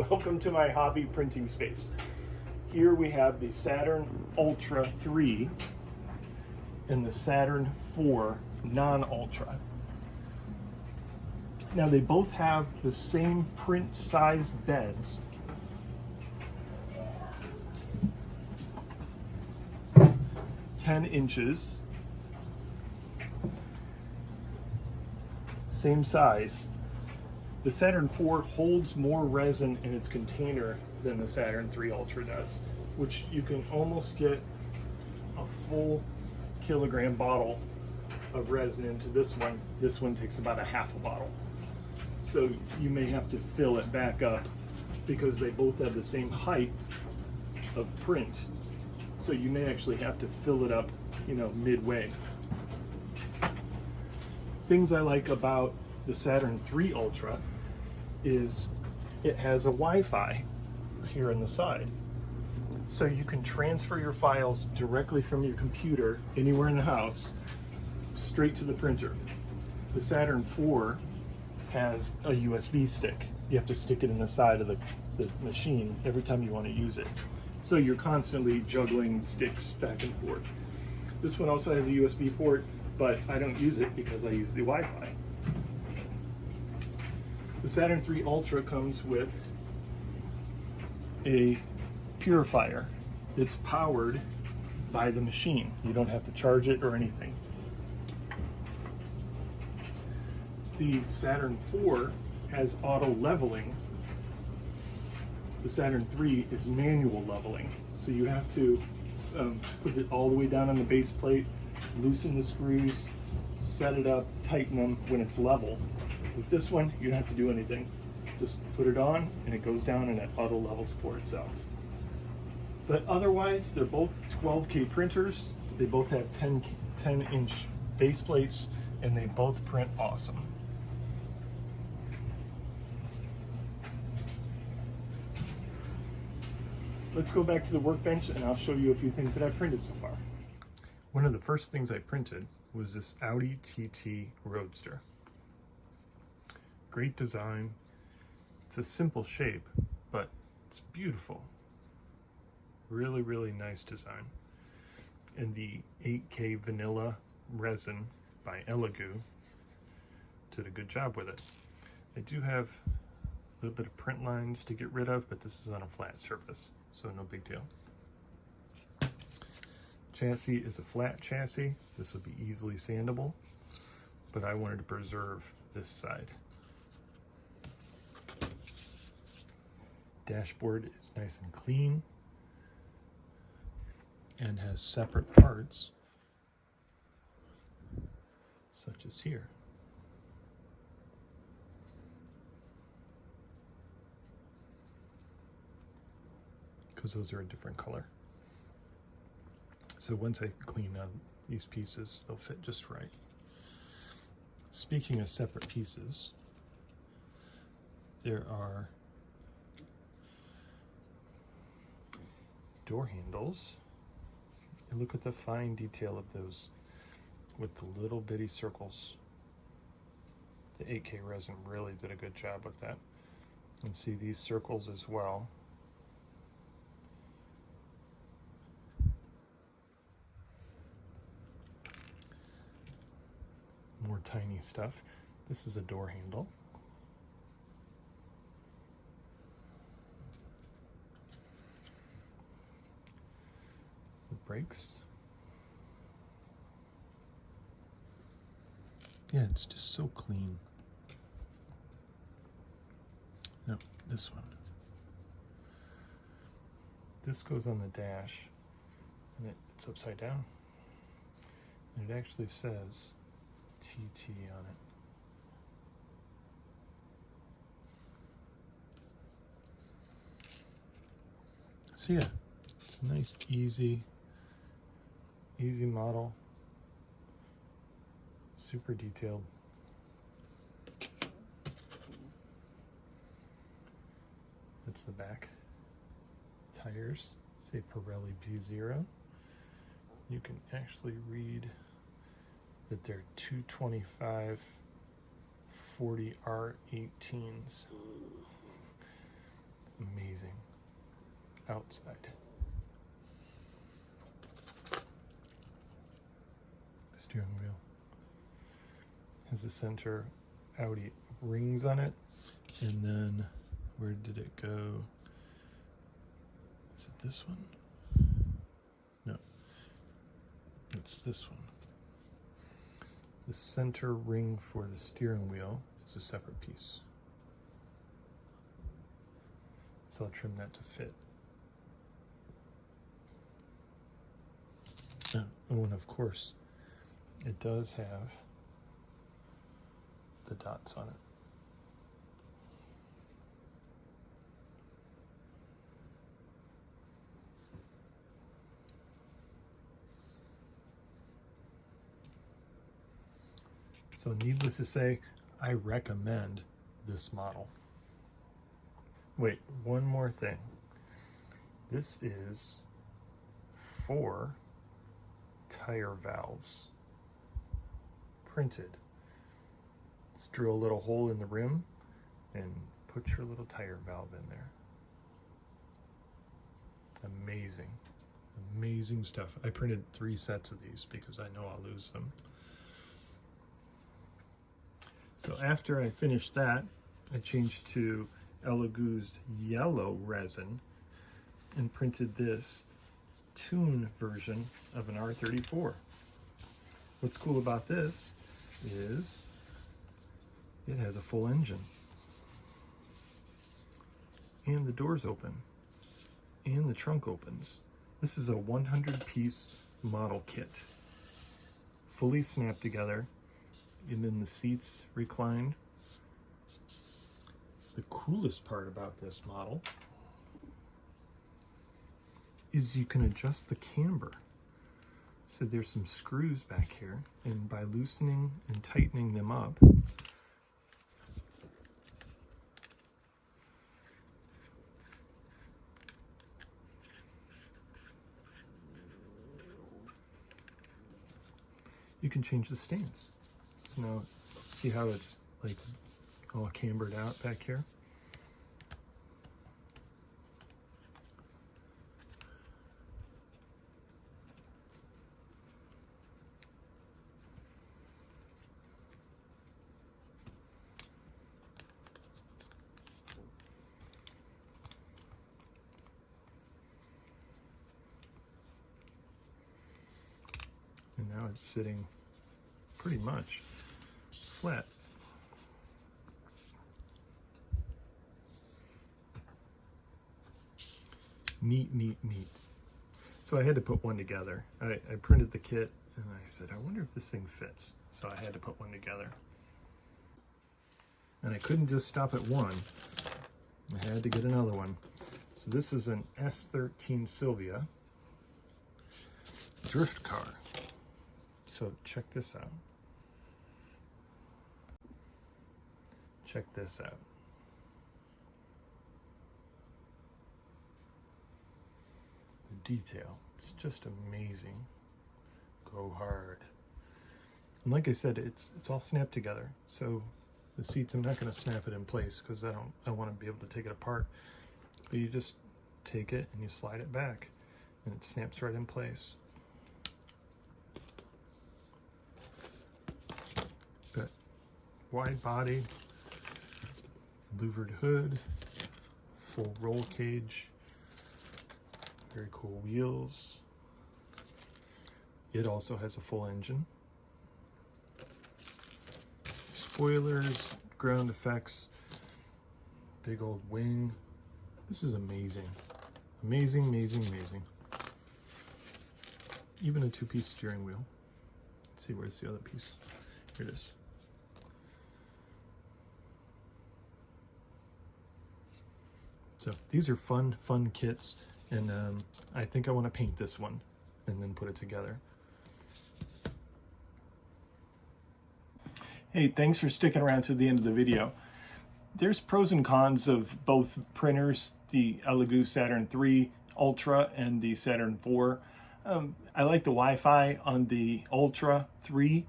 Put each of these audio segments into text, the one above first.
Welcome to my hobby printing space. Here we have the Saturn Ultra 3 and the Saturn 4 non-Ultra. Now they both have the same print sized beds. $10 same size. The Saturn 4 holds more resin in its container than the Saturn 3 Ultra does, which you can almost get a full kilogram bottle of resin into this one. This one takes about a half a bottle. So you may have to fill it back up because they both have the same height of print. So you may actually have to fill it up, midway. Things I like about the Saturn 3 Ultra is it has a Wi-Fi here on the side. So you can transfer your files directly from your computer anywhere in the house straight to the printer. The Saturn 4 has a USB stick. You have to stick it in the side of the machine every time you want to use it. So you're constantly juggling sticks back and forth. This one also has a USB port, but I don't use it because I use the Wi-Fi. The Saturn 3 Ultra comes with a purifier. It's powered by the machine. You don't have to charge it or anything. The Saturn 4 has auto leveling. The Saturn 3 is manual leveling. So you have to put it all the way down on the base plate, loosen the screws, set it up, tighten them when it's level. With this one, you don't have to do anything. Just put it on and it goes down and it auto levels for itself. But otherwise, they're both 12K printers. They both have 10-inch base plates and they both print awesome. Let's go back to the workbench and I'll show you a few things that I printed so far. One of the first things I printed was this Audi TT Roadster. Great design. It's a simple shape, but it's beautiful. Really, really nice design. And the 8K vanilla resin by Elegoo did a good job with it. I do have a little bit of print lines to get rid of, but this is on a flat surface, so no big deal. Chassis is a flat chassis. This will be easily sandable, but I wanted to preserve this side. Dashboard is nice and clean and has separate parts, such as here. Because those are a different color. So once I clean out these pieces, they'll fit just right. Speaking of separate pieces, there are door handles. And look at the fine detail of those with the little bitty circles. The 8K resin really did a good job with that. And see these circles as well. More tiny stuff. This is a door handle. The brakes. Yeah, it's just so clean. No, this one. This goes on the dash, and it's upside down. And it actually says TT on it. So yeah, it's a nice, easy model. Super detailed. That's the back. Tires say Pirelli B0. You can actually read that they're 225 40R18s. amazing. Outside. Steering wheel. Has a center Audi rings on it. And then, where did it go? Is it this one? No. It's this one. The center ring for the steering wheel is a separate piece. So I'll trim that to fit. Oh, and of course, it does have the dots on it. So needless to say, I recommend this model. Wait, one more thing. This is 4 tire valves printed. Just drill a little hole in the rim and put your little tire valve in there. Amazing, amazing stuff. I printed 3 sets of these because I know I'll lose them. So after I finished that, I changed to Elegoo's yellow resin and printed this Tooned version of an R34. What's cool about this is it has a full engine and the doors open and the trunk opens. This is a 100-piece model kit, fully snapped together, and then the seats reclined. The coolest part about this model is you can adjust the camber. So there's some screws back here, and by loosening and tightening them up, you can change the stance. So now, see how it's like all cambered out back here? And now it's sitting pretty much flat. Neat, neat, neat. So I had to put one together. I printed the kit and I said, I wonder if this thing fits. So I had to put one together. And I couldn't just stop at one. I had to get another one. So this is an S13 Sylvia drift car. So check this out. Check this out. The detail, it's just amazing. Go hard. And like I said, it's all snapped together. So the seats, I'm not going to snap it in place because I want to be able to take it apart. But you just take it and you slide it back and it snaps right in place. But wide body, louvered hood, full roll cage, very cool wheels. It also has a full engine. Spoilers, ground effects, big old wing. This is amazing. Amazing, amazing, amazing. Even a 2-piece steering wheel. Let's see, where's the other piece? Here it is. So these are fun kits, and I think I want to paint this one and then put it together. Hey, thanks for sticking around to the end of the video. There's pros and cons of both printers, the Elegoo Saturn 3 Ultra and the Saturn 4. I like the Wi-Fi on the Ultra 3,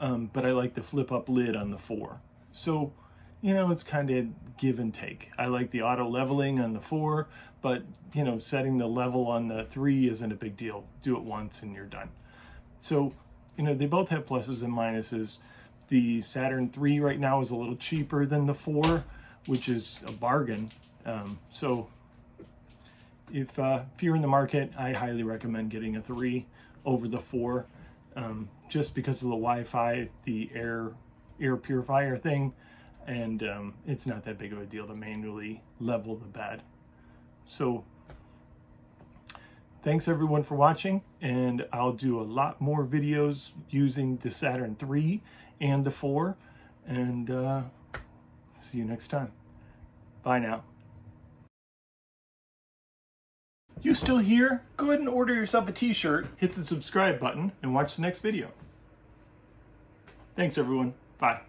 but I like the flip-up lid on the 4. So you know, it's kind of give and take. I like the auto leveling on the 4, but you know, setting the level on the 3 isn't a big deal. Do it once and you're done. So, you know, they both have pluses and minuses. The Saturn 3 right now is a little cheaper than the 4, which is a bargain. So if you're in the market, I highly recommend getting a 3 over the 4, just because of the Wi-Fi, the air purifier thing, and it's not that big of a deal to manually level the bed. So thanks everyone for watching, and I'll do a lot more videos using the Saturn 3 and the 4, and see you next time. Bye now. You still here? Go ahead and order yourself a t-shirt, hit the subscribe button, and watch the next video. Thanks everyone. Bye.